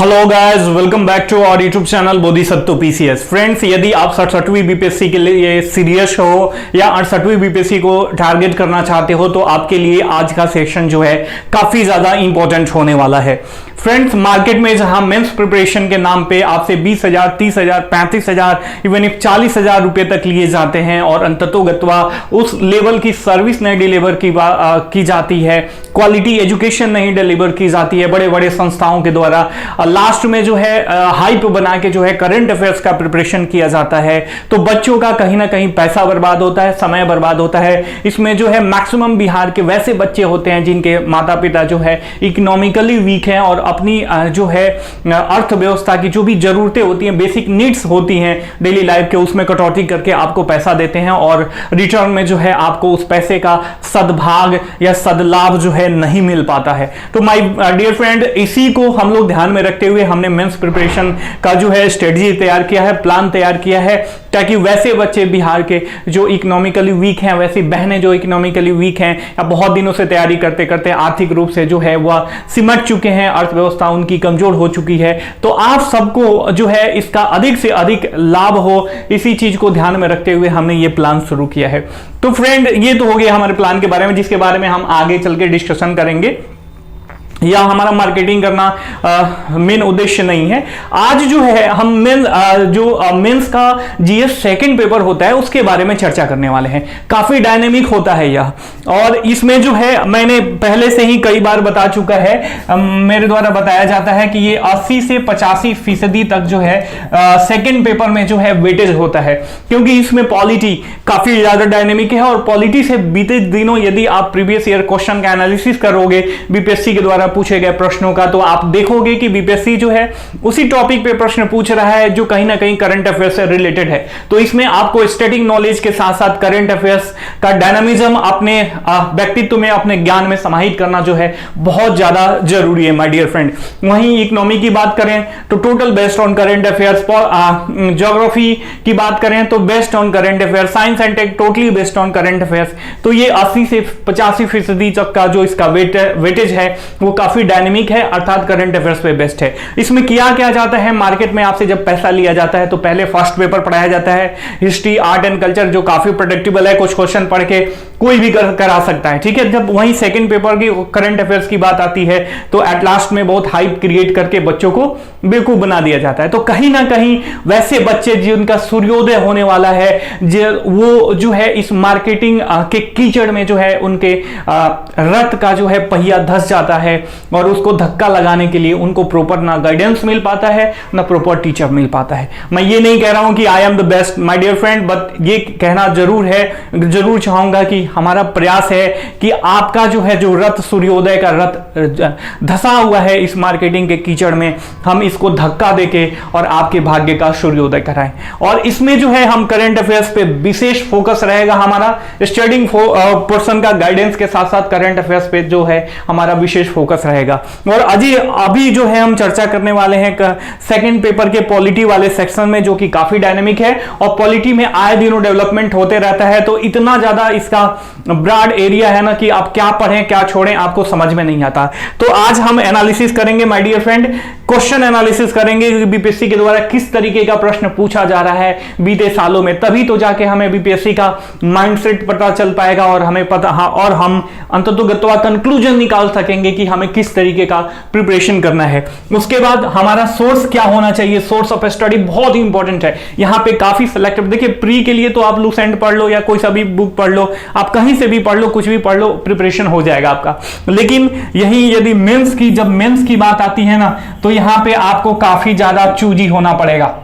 Hello guys, welcome back to our YouTube channel Bodhisattva PCS. Friends, यदि आप 67वीं BPSC के लिए सीरियस हो या 68वीं बीपीएससी को टारगेट करना चाहते हो तो आपके लिए आज का सेशन जो है काफी ज्यादा इंपॉर्टेंट होने वाला है। फ्रेंड्स, मार्केट में जहां मेंस प्रिपरेशन के नाम पे आपसे 20,000, 30,000, 35,000 इवन 40,000 रुपए तक लिए जाते हैं और अंततोगत्वा उस लेवल की सर्विस नहीं डिलीवर की जाती है, क्वालिटी एजुकेशन नहीं डिलीवर की जाती है बड़े बड़े संस्थाओं के द्वारा। लास्ट में जो है हाइप बना के जो है करंट अफेयर्स का प्रिपरेशन किया जाता है, तो बच्चों का कहीं ना कहीं पैसा बर्बाद होता है, समय बर्बाद होता है। इसमें जो है मैक्सिमम बिहार के वैसे बच्चे होते हैं जिनके माता पिता जो है इकोनॉमिकली वीक हैं और अपनी जो है अर्थव्यवस्था की जो भी जरूरतें होती हैं, बेसिक नीड्स होती हैं डेली लाइफ के, उसमें कटौती करके आपको पैसा देते हैं और रिटर्न में जो है आपको उस पैसे का सद्भाग या सदलाभ जो है नहीं मिल पाता है। तो माय डियर फ्रेंड, इसी को हम लोग ध्यान में रखते हुए हमने मेंस प्रिपरेशन का जो है स्ट्रेटजी तैयार किया है, प्लान तैयार किया है, ताकि वैसे बच्चे बिहार के जो इकोनॉमिकली वीक हैं, वैसी बहनें जो इकोनॉमिकली वीक हैं या बहुत दिनों से तैयारी करते करते आर्थिक रूप से जो है वह सिमट चुके हैं, अर्थव्यवस्था उनकी कमजोर हो चुकी है, तो आप सबको जो है इसका अधिक से अधिक लाभ हो, इसी चीज को ध्यान में रखते हुए हमने ये प्लान शुरू किया है। तो फ्रेंड, ये तो हो गया हमारे प्लान के बारे में, जिसके बारे में हम आगे चल के डिस्कशन करेंगे। या हमारा मार्केटिंग करना मेन उद्देश्य नहीं है। आज जो है हम मेंस का जीएस सेकंड पेपर होता है उसके बारे में चर्चा करने वाले हैं। काफी डायनेमिक होता है यह, और इसमें जो है मैंने पहले से ही कई बार बता चुका है, मेरे द्वारा बताया जाता है कि ये 80 से 85% तक जो है सेकंड पेपर में जो है वेटेज होता है, क्योंकि इसमें पॉलिटी काफी ज्यादा डायनेमिक है। और पॉलिटी से बीते दिनों यदि आप प्रीवियस ईयर क्वेश्चन का एनालिसिस करोगे बीपीएससी के द्वारा पूछे गए प्रश्नों का, तो आप देखोगे कि बीपीएससी जो है उसी टॉपिक पे प्रश्न पूछ रहा है जो कहीं ना कहीं करंट अफेयर्स से रिलेटेड है। तो इसमें आपको स्टैटिक नॉलेज के साथ साथ करंट अफेयर्स का डायनामिज्म अपने व्यक्तित्व में, अपने ज्ञान में समाहित करना जो है बहुत ज्यादा जरूरी है माय डियर फ्रेंड। वहीं इकोनॉमी की बात करें तो total based on current affairs, geography की बात करें तो based on current affairs, science and tech totally based on current affairs. तो ये 80 से 85% तक का जो इसका वेटेज है वो काफी डायनेमिक है, अर्थात करंट अफेयर्स पे बेस्ट है। इसमें किया क्या जाता है, मार्केट में आपसे जब पैसा लिया जाता है तो पहले फर्स्ट पेपर पढ़ाया जाता है, हिस्ट्री, आर्ट एंड कल्चर, जो काफी प्रेडिक्टेबल है, कुछ क्वेश्चन पढ़ के कोई भी करा सकता है, ठीक है। जब वहीं सेकंड पेपर की करंट अफेयर्स की बात आती है तो एट लास्ट में बहुत हाइप क्रिएट करके बच्चों को बेवकूफ बना दिया जाता है। तो कहीं ना कहीं वैसे बच्चे जिनका सूर्योदय होने वाला है, वो जो है इस मार्केटिंग के कीचड़ में जो है उनके रथ का जो है पहिया धस जाता है और उसको धक्का लगाने के लिए उनको प्रॉपर ना गाइडेंस मिल पाता है, ना प्रॉपर टीचर मिल पाता है। मैं ये नहीं कह रहा हूं कि I am the best my dear friend, but ये कहना जरूर है, जरूर चाहूंगा कि हमारा प्रयास है कि आपका जो है जो रथ, सूर्योदय का रथ धसा हुआ है इस मार्केटिंग के कीचड़ में, हम इसको धक्का देके और आपके भाग्य का सूर्योदय कराएं। और इसमें जो है हम करंट अफेयर्स पे विशेष फोकस रहेगा हमारा, स्टडिंग पर्सन का गाइडेंस के साथ साथ करंट अफेयर्स पे जो है हमारा विशेष फोकस रहेगा। और अभी जो है हम चर्चा करने वाले हैं सेकंड पेपर के पॉलिटी वाले सेक्शन में, जो कि काफी डायनेमिक है और पॉलिटी में आए दिनों डेवलपमेंट होते रहता है। तो इतना ज्यादा इसका ब्रॉड एरिया है ना कि आप क्या पढ़ें क्या छोड़ें आपको समझ में नहीं आता। तो आज हम एनालिसिस करेंगे my dear friend, question analysis करेंगे बीपीएससी के द्वारा किस तरीके का प्रश्न पूछा जा रहा है बीते सालों में, तभी तो जाके हमें बीपीएससी का माइंडसेट पता चल पाएगा और हमें पता, हाँ, और हम अंततोगत्वा कंक्लूजन निकाल सकेंगे कि हमें किस तरीके का प्रिपरेशन करना है। उसके बाद हमारा सोर्स क्या होना चाहिए, सोर्स ऑफ स्टडी बहुत ही इंपॉर्टेंट है। यहां पे काफी सिलेक्टिव, देखिए प्री के लिए तो आप लूसेंट पढ़ लो या कोई सा भी बुक पढ़ लो, आप कहीं से भी पढ़ लो, कुछ भी पढ़ लो, प्रिपरेशन हो जाएगा आपका। लेकिन यही यदि जब मेंस की बात आती है ना, तो यहां पे आपको काफी ज्यादा चूजी होना पड़ेगा,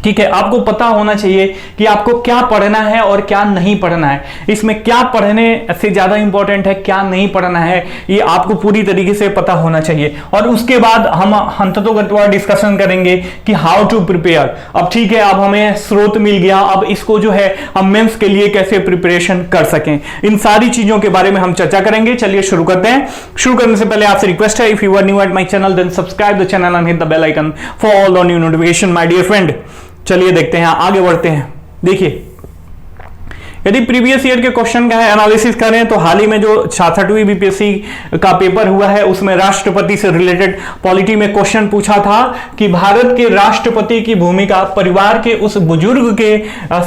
ठीक है। आपको पता होना चाहिए कि आपको क्या पढ़ना है और क्या नहीं पढ़ना है। इसमें क्या पढ़ने से ज्यादा इंपॉर्टेंट है, क्या नहीं पढ़ना है, ये आपको पूरी तरीके से पता होना चाहिए। और उसके बाद हम अंततोगत्वा डिस्कशन करेंगे कि हाउ टू प्रिपेयर। अब ठीक है, अब हमें स्रोत मिल गया, अब इसको जो है हम मेंस के लिए कैसे प्रिपरेशन कर सकें, इन सारी चीजों के बारे में हम चर्चा करेंगे। चलिए शुरू करते हैं। शुरू करने से पहले आपसे रिक्वेस्ट है, if you are new at my channel then subscribe the channel and hit the bell icon for all the new notification my dear friend. चलिए देखते हैं, आगे बढ़ते हैं। देखिए यदि प्रीवियस ईयर के क्वेश्चन का एनालिसिस करें तो हाल ही में जो 66वीं बीपीएससी का पेपर हुआ है उसमें राष्ट्रपति से रिलेटेड पॉलिटी में क्वेश्चन पूछा था कि भारत के राष्ट्रपति की भूमिका परिवार के उस बुजुर्ग के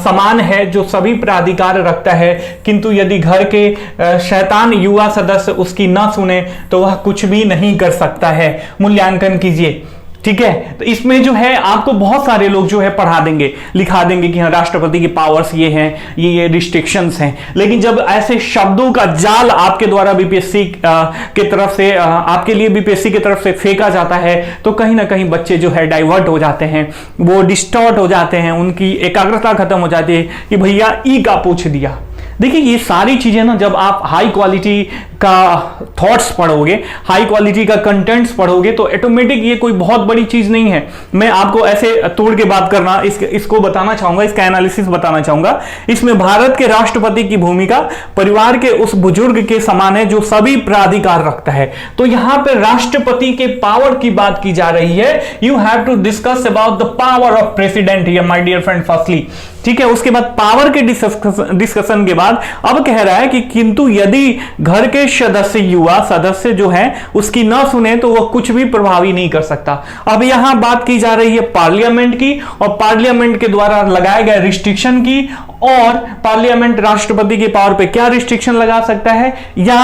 समान है जो सभी प्राधिकार रखता है, किंतु यदि घर के शैतान युवा सदस्य उसकी ना सुने तो वह कुछ भी नहीं कर सकता है। मूल्यांकन कीजिए। ठीक है, तो इसमें जो है आपको बहुत सारे लोग जो है पढ़ा देंगे, लिखा देंगे कि हाँ राष्ट्रपति की पावर्स ये हैं, ये रिस्ट्रिक्शंस हैं, लेकिन जब ऐसे शब्दों का जाल आपके द्वारा बीपीएससी के तरफ से आपके लिए बीपीएससी की तरफ से फेंका जाता है तो कहीं ना कहीं बच्चे जो है डाइवर्ट हो जाते हैं, वो डिस्टॉर्ट हो जाते हैं, उनकी एकाग्रता खत्म हो जाती है कि भैया ई का पूछ दिया। देखिए ये सारी चीजें ना जब आप हाई क्वालिटी का थॉट्स पढ़ोगे, हाई क्वालिटी का कंटेंट्स पढ़ोगे तो ऑटोमेटिक ये कोई बहुत बड़ी चीज नहीं है। मैं आपको ऐसे तोड़ के बात करना इसको बताना चाहूंगा, इसका एनालिसिस बताना चाहूंगा। इसमें भारत के राष्ट्रपति की भूमिका परिवार के उस बुजुर्ग के समान है जो सभी प्राधिकार रखता है। तो यहां पे राष्ट्रपति के पावर की बात की जा रही है। You have to discuss about the power of president here my dear friend firstly. ठीक है, उसके बाद पावर के डिस्कशन के बाद अब कह रहा है कि किंतु यदि घर के सदस्य युवा सदस्य जो है उसकी ना सुने तो वह कुछ भी प्रभावी नहीं कर सकता। अब यहां बात की जा रही है पार्लियामेंट की और पार्लियामेंट के द्वारा लगाए गए रिस्ट्रिक्शन की, और पार्लियामेंट राष्ट्रपति के पावर पे क्या रिस्ट्रिक्शन लगा सकता है या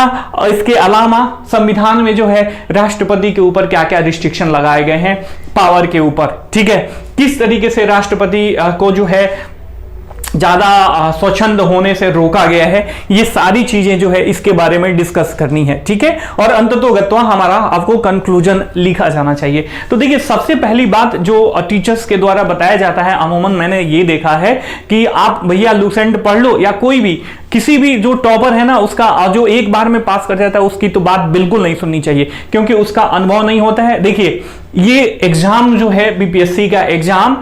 इसके अलावा संविधान में जो है राष्ट्रपति के ऊपर क्या क्या रिस्ट्रिक्शन लगाए गए हैं पावर के ऊपर। ठीक है, किस तरीके से राष्ट्रपति को जो है ज्यादा स्वच्छंद होने से रोका गया है, ये सारी चीजें जो है इसके बारे में डिस्कस करनी है। ठीक है, और अंततोगत्वा हमारा आपको कंक्लूजन लिखा जाना चाहिए। तो देखिए सबसे पहली बात जो टीचर्स के द्वारा बताया जाता है, अमूमन मैंने ये देखा है कि आप भैया लूसेंट पढ़ लो या कोई भी किसी भी जो टॉपर है ना उसका जो एक बार में पास कर जाता है उसकी तो बात बिल्कुल नहीं सुननी चाहिए, क्योंकि उसका अनुभव नहीं होता है। देखिए ये एग्जाम जो है बीपीएससी का एग्जाम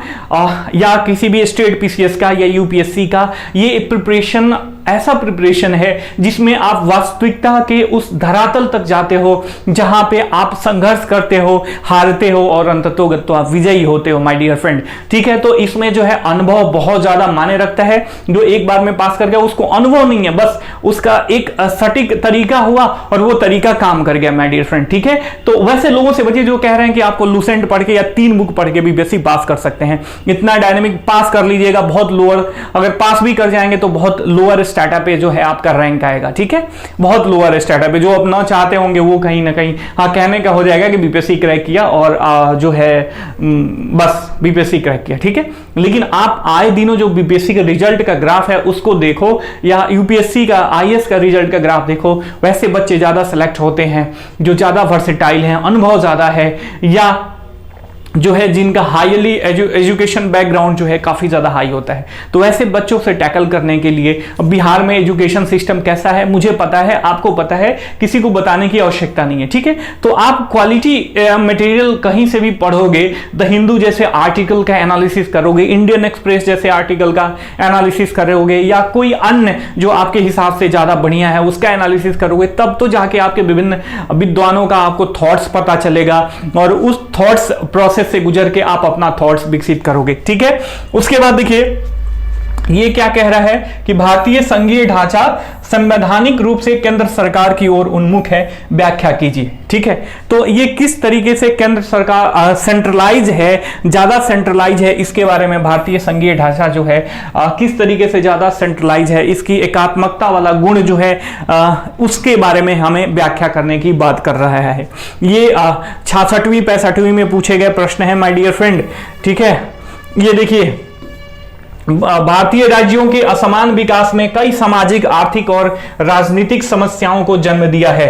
या किसी भी स्टेट पीसीएस का या यूपीएससी का, ये प्रिपरेशन ऐसा प्रिपरेशन है जिसमें आप वास्तविकता के उस धरातल तक जाते हो जहां पे आप संघर्ष करते हो, हारते हो और अंततोगत्वा विजयी होते हो माय डियर फ्रेंड। ठीक है, तो इसमें जो है अनुभव बहुत ज्यादा मायने रखता है। जो एक बार में पास कर गया उसको अनुभव नहीं है, बस उसका एक सटीक तरीका हुआ और वो तरीका काम कर गया माय डियर फ्रेंड। ठीक है, तो वैसे लोगों से बचिए जो कह रहे हैं कि आपको लूसेंट पढ़ के या 3 बुक पढ़ के भी बेसिक पास कर सकते हैं। इतना डायनेमिक पास कर लीजिएगा, बहुत लोअर, अगर पास भी कर जाएंगे तो बहुत लोअर स्टार्टअप पे जो है आपका रैंक आएगा। ठीक है, बहुत लोअर स्टार्टअप पे जो अपना चाहते होंगे वो कहीं ना कहीं हाँ कहने का हो जाएगा कि बीपीएससी क्रैक किया और जो है बस बीपीएससी क्रैक किया। ठीक है, लेकिन आप आए दिनों जो बीपीएससी का रिजल्ट का ग्राफ है उसको देखो या यूपीएससी का आईएएस का रिजल्ट का ग्राफ देखो, वैसे बच्चे ज्यादा सेलेक्ट होते हैं जो ज्यादा वर्सेटाइल हैं, अनुभव ज्यादा है या जो है जिनका हाईली एजुकेशन बैकग्राउंड जो है काफी ज्यादा हाई होता है। तो ऐसे बच्चों से टैकल करने के लिए बिहार में एजुकेशन सिस्टम कैसा है मुझे पता है, आपको पता है, किसी को बताने की आवश्यकता नहीं है। ठीक है, तो आप क्वालिटी मटेरियल कहीं से भी पढ़ोगे, द हिंदू जैसे आर्टिकल का एनालिसिस करोगे, इंडियन एक्सप्रेस जैसे आर्टिकल का एनालिसिस करोगे या कोई अन्य जो आपके हिसाब से ज्यादा बढ़िया है उसका एनालिसिस करोगे, तब तो जाके आपके विभिन्न विद्वानों का आपको थॉट्स पता चलेगा और उस थॉट्स प्रोसेस से गुजर के आप अपना थॉट्स विकसित करोगे। ठीक है, उसके बाद देखिए ये क्या कह रहा है कि भारतीय संघीय ढांचा संवैधानिक रूप से केंद्र सरकार की ओर उन्मुख है, व्याख्या कीजिए। ठीक है, तो ये किस तरीके से केंद्र सरकार सेंट्रलाइज है, ज्यादा सेंट्रलाइज है, इसके बारे में भारतीय संघीय ढांचा जो है किस तरीके से ज्यादा सेंट्रलाइज है, इसकी एकात्मकता वाला गुण जो है उसके बारे में हमें व्याख्या करने की बात कर रहा है। ये 66वीं 65वीं में पूछे गए प्रश्न है माय डियर फ्रेंड। ठीक है, ये देखिए भारतीय राज्यों के असमान विकास में कई सामाजिक, आर्थिक और राजनीतिक समस्याओं को जन्म दिया है।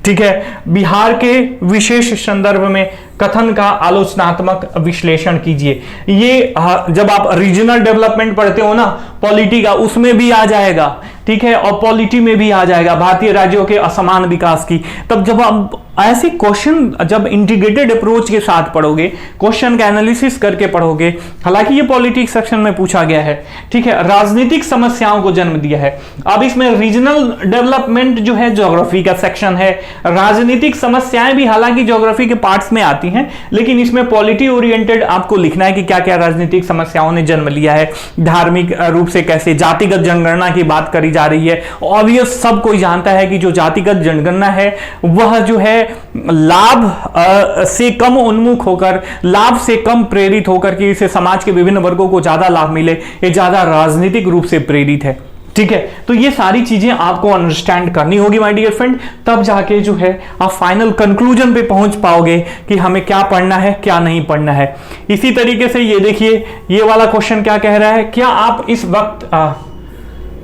ठीक है, बिहार के विशेष संदर्भ में कथन का आलोचनात्मक विश्लेषण कीजिए। ये जब आप रीजनल डेवलपमेंट पढ़ते हो ना पॉलिटी का, उसमें भी आ जाएगा। ठीक है, और पॉलिटी में भी आ जाएगा, भारतीय राज्यों के असमान विकास की। तब जब आप ऐसे क्वेश्चन जब इंटीग्रेटेड अप्रोच के साथ पढ़ोगे, क्वेश्चन का एनालिसिस करके पढ़ोगे, हालांकि ये पॉलिटिक्स सेक्शन में पूछा गया है, ठीक है, राजनीतिक समस्याओं को जन्म दिया है। अब इसमें रीजनल डेवलपमेंट जो है ज्योग्राफी का सेक्शन है, राजनीतिक समस्याएं भी हालांकि ज्योग्राफी के पार्ट्स में आती हैं, लेकिन इसमें पॉलिटी ओरिएंटेड आपको लिखना है कि क्या क्या राजनीतिक समस्याओं ने जन्म लिया है, धार्मिक रूप से कैसे, जातिगत जनगणना की बात करी जा रही है। ऑब्वियस सब कोई जानता है कि जो जातिगत जनगणना है वह जो है लाभ से कम उन्मुख होकर, लाभ से कम प्रेरित होकर कि इसे समाज के विभिन्न वर्गों को ज्यादा लाभ मिले, ये ज्यादा राजनीतिक रूप से प्रेरित है, ठीक है। तो ये सारी चीजें आपको अंडरस्टैंड करनी होगी माय डियर फ्रेंड, तब जाके जो है आप फाइनल कंक्लूजन पे पहुंच पाओगे कि हमें क्या पढ़ना है क्या नहीं पढ़ना है। इसी तरीके से ये देखिए, ये वाला क्वेश्चन क्या कह रहा है, क्या आप इस वक्त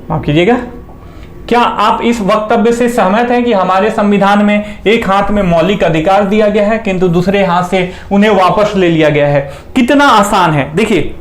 माफ कीजिएगा, क्या आप इस वक्तव्य से सहमत हैं कि हमारे संविधान में एक हाथ में मौलिक अधिकार दिया गया है किंतु दूसरे हाथ से उन्हें वापस ले लिया गया है। कितना आसान है, देखिए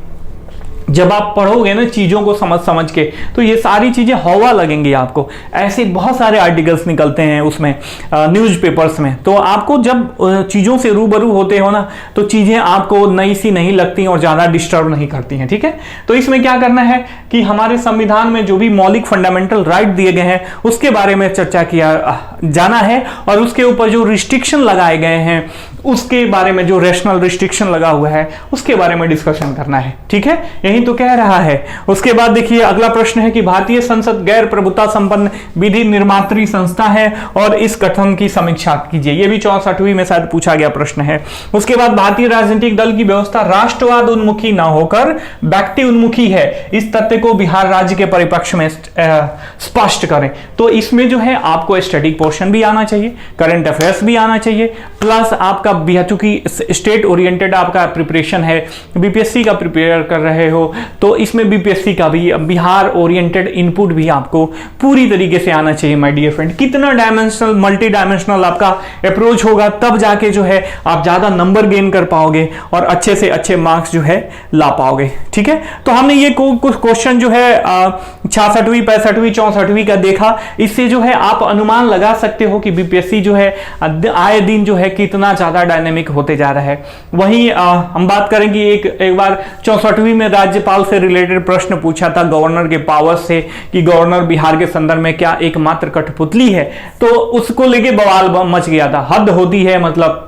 जब आप पढ़ोगे ना चीजों को समझ समझ के, तो ये सारी चीजें हवा लगेंगी आपको। ऐसे बहुत सारे आर्टिकल्स निकलते हैं उसमें, न्यूज़पेपर्स में, तो आपको जब चीजों से रूबरू होते हो ना, तो चीजें आपको नई सी नहीं लगती और ज्यादा डिस्टर्ब नहीं करती हैं, ठीक है। तो इसमें क्या करना है कि हमारे संविधान में जो भी मौलिक फंडामेंटल राइट दिए गए हैं उसके बारे में चर्चा किया जाना है, और उसके ऊपर जो रिस्ट्रिक्शन लगाए गए हैं उसके बारे में, जो रैशनल रिस्ट्रिक्शन लगा हुआ है उसके बारे में डिस्कशन करना है, ठीक है। यही तो कह रहा है। उसके बाद देखिए अगला प्रश्न है कि भारतीय संसद गैर प्रभुता संपन्न विधि निर्मात्री संस्था है और इस गठन की समीक्षा कीजिए। ये भी 64वीं में शायद पूछा गया प्रश्न है। उसके बाद भारतीय राजनीतिक दल की व्यवस्था राष्ट्रवाद उन्मुखी ना होकर व्यक्ति उन्मुखी है, इस तथ्य को बिहार राज्य के परिप्रेक्ष्य में स्पष्ट करें। तो इसमें जो है आपको स्टैटिक पोर्शन भी आना चाहिए, करंट अफेयर्स भी आना चाहिए, प्लस आपका चूंकि स्टेट ओरिएंटेड आपका प्रिपरेशन है, बीपीएससी का प्रिपेयर कर रहे हो, तो इसमें बीपीएससी का भी बिहार ओरिएंटेड इनपुट भी आपको पूरी तरीके से आना चाहिए माय डियर फ्रेंड। कितना डायमेंशनल, मल्टी डायमेंशनल आपका अप्रोच होगा, तब जाके जो है आप ज्यादा नंबर गेन कर पाओगे और अच्छे से अच्छे मार्क्स जो है ला पाओगे, ठीक है। तो हमने ये कुछ क्वेश्चन जो है 66वीं 65वीं 64वीं का देखा। इससे जो है आप अनुमान लगा सकते हो कि बीपीएससी जो है आए दिन जो है कितना ज्यादा डायनेमिक होते जा रहा है। वहीं हम बात करेंगे एक बार 64वीं में राज्यपाल से रिलेटेड प्रश्न पूछा था गवर्नर के पावर से कि गवर्नर बिहार के संदर्भ में क्या एकमात्र कठपुतली है, तो उसको लेके बवाल मच गया था। हद होती है मतलब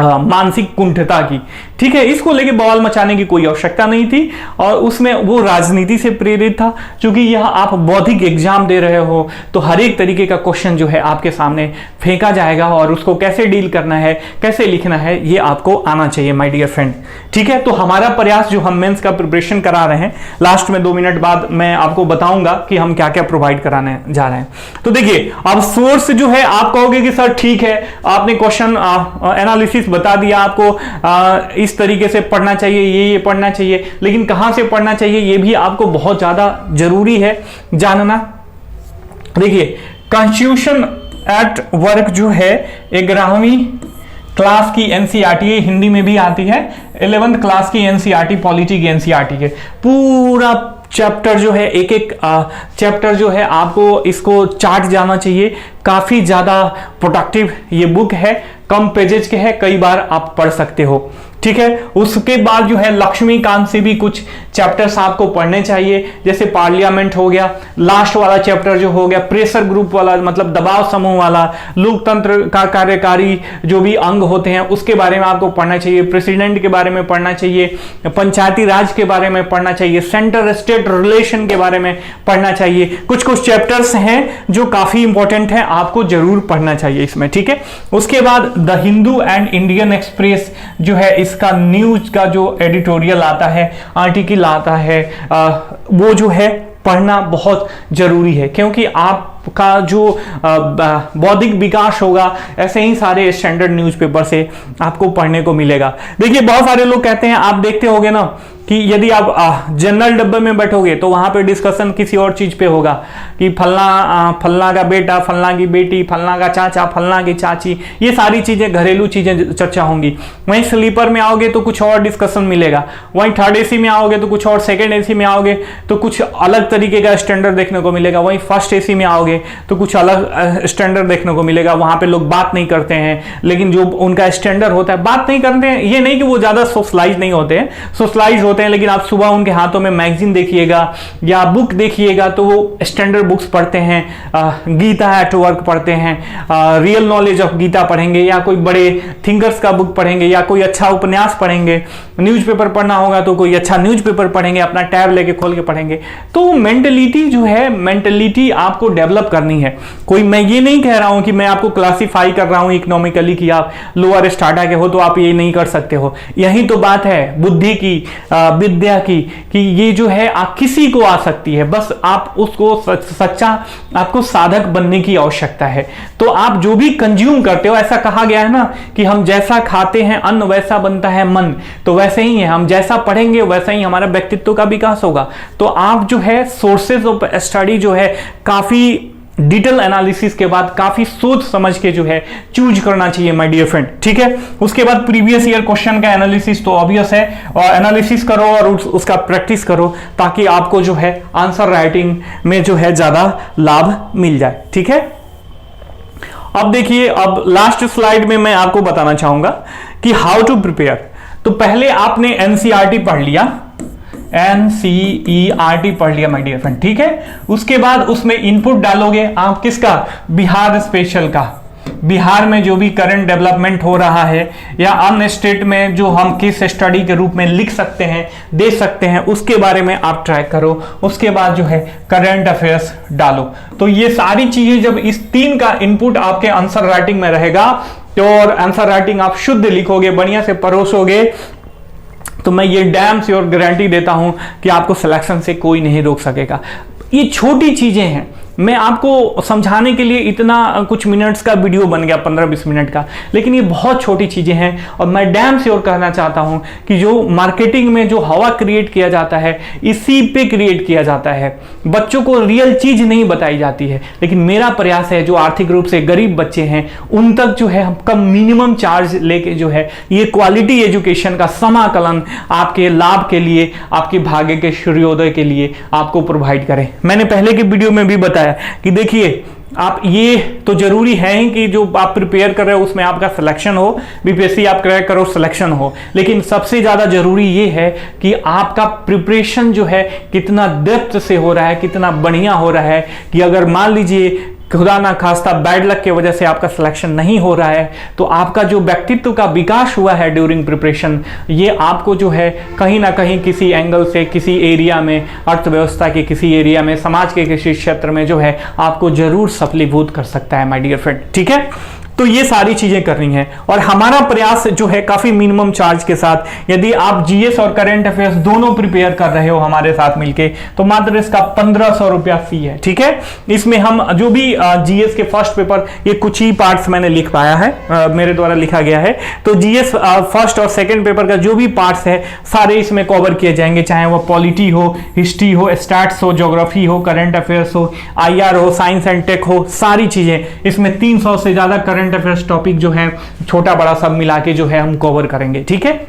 मानसिक कुंठता की, ठीक है। इसको लेके बवाल मचाने की कोई आवश्यकता नहीं थी, और उसमें वो राजनीति से प्रेरित था। क्योंकि यह आप बौद्धिक एग्जाम दे रहे हो तो हर एक तरीके का क्वेश्चन जो है आपके सामने फेंका जाएगा, और उसको कैसे डील करना है, कैसे लिखना है, ये आपको आना चाहिए माय डियर फ्रेंड, ठीक है। तो हमारा प्रयास जो हम मेंस का प्रिपरेशन करा रहे हैं, लास्ट में 2 मिनट बाद मैं आपको बताऊंगा कि हम क्या क्या प्रोवाइड कराने जा रहे हैं। तो देखिए अब सोर्स जो है आप कहोगे कि सर ठीक है आपने क्वेश्चन एनालिसिस बता दिया, आपको इस तरीके से पढ़ना चाहिए, ये पढ़ना चाहिए, लेकिन कहां से पढ़ना चाहिए ये भी आपको बहुत ज्यादा जरूरी है जानना। देखिए कॉन्स्टिट्यूशन एट वर्क जो है 11वीं क्लास की एनसीईआरटी, हिंदी में भी आती है, 11th क्लास की एनसीईआरटी, पॉलिटी की एनसीईआरटी है। पूरा चैप्टर जो है, एक एक चैप्टर जो है आपको इसको चार्ट जाना चाहिए। काफी ज्यादा प्रोडक्टिव ये बुक है, कम पेजेज के है, कई बार आप पढ़ सकते हो, ठीक है। उसके बाद जो है लक्ष्मीकांत से भी कुछ चैप्टर्स आपको पढ़ने चाहिए, जैसे पार्लियामेंट हो गया, लास्ट वाला चैप्टर जो हो गया प्रेशर ग्रुप वाला, मतलब दबाव समूह वाला, लोकतंत्र का कार्यकारी जो भी अंग होते हैं उसके बारे में आपको पढ़ना चाहिए, प्रेसिडेंट के बारे में पढ़ना चाहिए, पंचायती राज के बारे में पढ़ना चाहिए, सेंटर स्टेट रिलेशन के बारे में पढ़ना चाहिए। कुछ कुछ चैप्टर्स हैं जो काफी इंपॉर्टेंट है, आपको जरूर पढ़ना चाहिए इसमें, ठीक है। उसके बाद the Hindu and Indian express जो है, इसका न्यूज का जो एडिटोरियल आता है, आर्टिकल आता है, वो जो है पढ़ना बहुत जरूरी है, क्योंकि आपका जो बौद्धिक विकास होगा ऐसे ही सारे स्टैंडर्ड न्यूज़पेपर से आपको पढ़ने को मिलेगा। देखिए बहुत सारे लोग कहते हैं, आप देखते होंगे ना कि यदि आप जनरल डब्बे में बैठोगे तो वहां पे डिस्कशन किसी और चीज पे होगा कि फलना का बेटा, फलना की बेटी, फलना का चाचा, फलना की चाची, ये सारी चीजें घरेलू चीजें चर्चा होंगी। वहीं स्लीपर में आओगे तो कुछ और डिस्कशन मिलेगा, वहीं थर्ड एसी में आओगे तो कुछ और, सेकंड एसी में आओगे तो कुछ अलग तरीके का स्टैंडर्ड देखने को मिलेगा, वहीं फर्स्ट एसी में आओगे तो कुछ अलग स्टैंडर्ड देखने को मिलेगा। वहां पे लोग बात नहीं करते हैं, लेकिन जो उनका स्टैंडर्ड होता है, बात नहीं करते हैं ये नहीं कि वो ज्यादा सोशलाइज नहीं होते हैं, सोशलाइज होते हैं, लेकिन आप सुबह उनके हाथों में मैगजीन देखिएगा या बुक देखिएगा तो वो स्टैंडर्ड बुक्स पढ़ते हैं, गीता एट वर्क पढ़ते हैं, रियल नॉलेज ऑफ गीता पढ़ेंगे, या कोई बड़े थिंकर्स का बुक पढ़ेंगे, या कोई अच्छा उपन्यास पढ़ेंगे, न्यूज़पेपर पढ़ना होगा तो कोई अच्छा न्यूज़पेपर पढ़ेंगे, अपना टैब लेके खोल के पढ़ेंगे। तो मेंटलिटी जो है, मेंटलिटी आपको डेवलप करनी है। कोई, मैं ये नहीं कह रहा हूं कि मैं आपको क्लासिफाई कर रहा हूं इकोनॉमिकली कि आप लोअर स्टार्टा के हो तो आप ये नहीं कर सकते हो। यही तो बात है बुद्धि की, विद्या की, कि ये जो है आप किसी को आ सकती है, बस आप उसको सच्चा, आपको साधक बनने की आवश्यकता है। तो आप जो भी कंज्यूम करते हो, ऐसा कहा गया है ना कि हम जैसा खाते हैं अन्न वैसा बनता है मन, तो वैसे ही है, हम जैसा पढ़ेंगे वैसा ही हमारा व्यक्तित्व का विकास होगा। तो आप जो है सोर्सेज ऑफ स्टडी जो है काफी डिटेल एनालिसिस के बाद काफी सोच समझ के जो है चूज करना चाहिए माय डियर फ्रेंड, ठीक है। उसके बाद प्रीवियस ईयर क्वेश्चन का एनालिसिस तो ऑब्वियस है, और एनालिसिस करो और उसका प्रैक्टिस करो ताकि आपको जो है आंसर राइटिंग में जो है ज्यादा लाभ मिल जाए, ठीक है। अब देखिए, अब लास्ट स्लाइड में मैं आपको बताना चाहूंगा कि हाउ टू प्रिपेयर। तो पहले आपने एनसीईआरटी पढ़ लिया, एनसीईआरटी पढ़ लिया माय डियर फ्रेंड, ठीक है। उसके बाद उसमें इनपुट डालोगे आप किसका, बिहार स्पेशल का, बिहार में जो भी करंट डेवलपमेंट हो रहा है या अन्य स्टेट में जो हम किस स्टडी के रूप में लिख सकते हैं, दे सकते हैं, उसके बारे में आप ट्रैक करो। उसके बाद जो है करंट अफेयर्स डालो। तो ये सारी चीजें जब इस 3 का इनपुट आपके आंसर राइटिंग में रहेगा तो, और आंसर राइटिंग आप शुद्ध लिखोगे, बढ़िया से परोसोगे, तो मैं ये डैम श्योर गारंटी देता हूं कि आपको सिलेक्शन से कोई नहीं रोक सकेगा। ये छोटी चीजें हैं, मैं आपको समझाने के लिए इतना कुछ मिनट्स का वीडियो बन गया, 15-20 मिनट का, लेकिन ये बहुत छोटी चीजें हैं। और मैं डैम श्योर कहना चाहता हूं कि जो मार्केटिंग में जो हवा क्रिएट किया जाता है, इसी पे क्रिएट किया जाता है। बच्चों को रियल चीज नहीं बताई जाती है, लेकिन मेरा प्रयास है जो आर्थिक रूप से गरीब बच्चे हैं उन तक जो है कम मिनिमम चार्ज लेके जो है ये क्वालिटी एजुकेशन का समाकलन आपके लाभ के लिए, आपके भाग्य के सूर्योदय के लिए आपको प्रोवाइड करें। मैंने पहले के वीडियो में भी बताया कि देखिए, आप ये तो जरूरी है ही कि जो आप प्रिपेयर कर रहे हो उसमें आपका सिलेक्शन हो, बीपीएससी आप क्रैक करो, सिलेक्शन हो, लेकिन सबसे ज्यादा जरूरी ये है कि आपका प्रिपरेशन जो है कितना डेप्थ से हो रहा है, कितना बढ़िया हो रहा है। कि अगर मान लीजिए खुदा ना खास्ता बैड लक की वजह से आपका सिलेक्शन नहीं हो रहा है, तो आपका जो व्यक्तित्व का विकास हुआ है ड्यूरिंग प्रिपरेशन, ये आपको जो है कहीं ना कहीं किसी एंगल से, किसी एरिया में, अर्थव्यवस्था के किसी एरिया में, समाज के किसी क्षेत्र में जो है आपको जरूर सफलीभूत कर सकता है माय डियर फ्रेंड, ठीक है। तो ये सारी चीजें करनी है, और हमारा प्रयास जो है काफी मिनिमम चार्ज के साथ, यदि आप जीएस और करंट अफेयर्स दोनों प्रिपेयर कर रहे हो हमारे साथ मिलके, तो मात्र इसका 1500 रुपया फी है, ठीक है। इसमें हम जो भी जीएस के फर्स्ट पेपर, ये कुछ ही पार्ट्स मैंने लिख पाया है, मेरे द्वारा लिखा गया है, तो जीएस फर्स्ट और सेकेंड पेपर का जो भी पार्ट्स है सारे इसमें कवर किए जाएंगे, चाहे वो पॉलिटी हो, हिस्ट्री हो, स्टैट्स हो, ज्योग्राफी हो, करंट अफेयर्स हो, आईआर हो, साइंस एंड टेक हो, सारी चीजें इसमें 300 से ज्यादा करंट अफेयर्स टॉपिक जो है छोटा बड़ा सब मिला के जो है हम कवर करेंगे, ठीक है।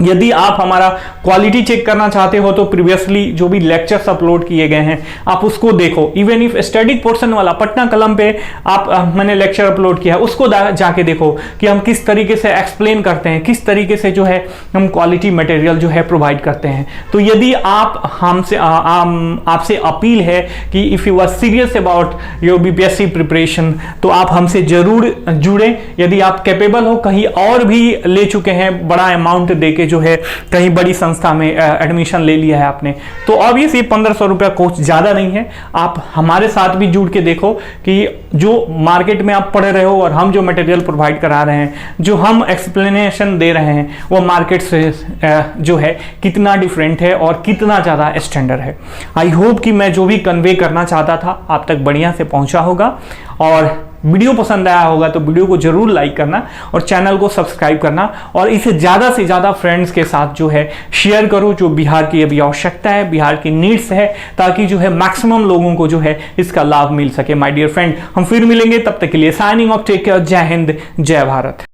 यदि आप हमारा क्वालिटी चेक करना चाहते हो तो प्रीवियसली जो भी लेक्चर्स अपलोड किए गए हैं आप उसको देखो। इवन इफ स्टैटिक पोर्शन वाला पटना कलम पे आप मैंने लेक्चर अपलोड किया है, उसको जाके देखो कि हम किस तरीके से एक्सप्लेन करते हैं, किस तरीके से जो है हम क्वालिटी मटेरियल जो है प्रोवाइड करते हैं। तो यदि आप हमसे आपसे अपील है कि if you are serious about your BPSC preparation तो आप हमसे जरूर जुड़े। यदि आप कैपेबल हो, कहीं और भी ले चुके हैं बड़ा अमाउंट देके, जो है कहीं बड़ी संस्था में एडमिशन ले लिया है आपने, तो ऑब्वियसली 1500 रुपया कोर्स ज्यादा नहीं है। आप हमारे साथ भी जुड़ के देखो कि जो मार्केट में आप पढ़ रहे हो और हम जो मटेरियल प्रोवाइड करा रहे हैं, जो हम एक्सप्लेनेशन दे रहे हैं, वो मार्केट से जो है कितना डिफरेंट है और कितना ज्यादा स्टैंडर्ड है। आई होप कि मैं जो भी कन्वे करना चाहता था आप तक बढ़िया से पहुंचा होगा। और वीडियो पसंद आया होगा तो वीडियो को जरूर लाइक करना और चैनल को सब्सक्राइब करना और इसे ज़्यादा से ज़्यादा फ्रेंड्स के साथ जो है शेयर करो, जो बिहार की अभी आवश्यकता है, बिहार की नीड्स है, ताकि जो है मैक्सिमम लोगों को जो है इसका लाभ मिल सके। माय डियर फ्रेंड, हम फिर मिलेंगे, तब तक के लिए साइनिंग ऑफ, टेक केयर, जय हिंद, जय भारत।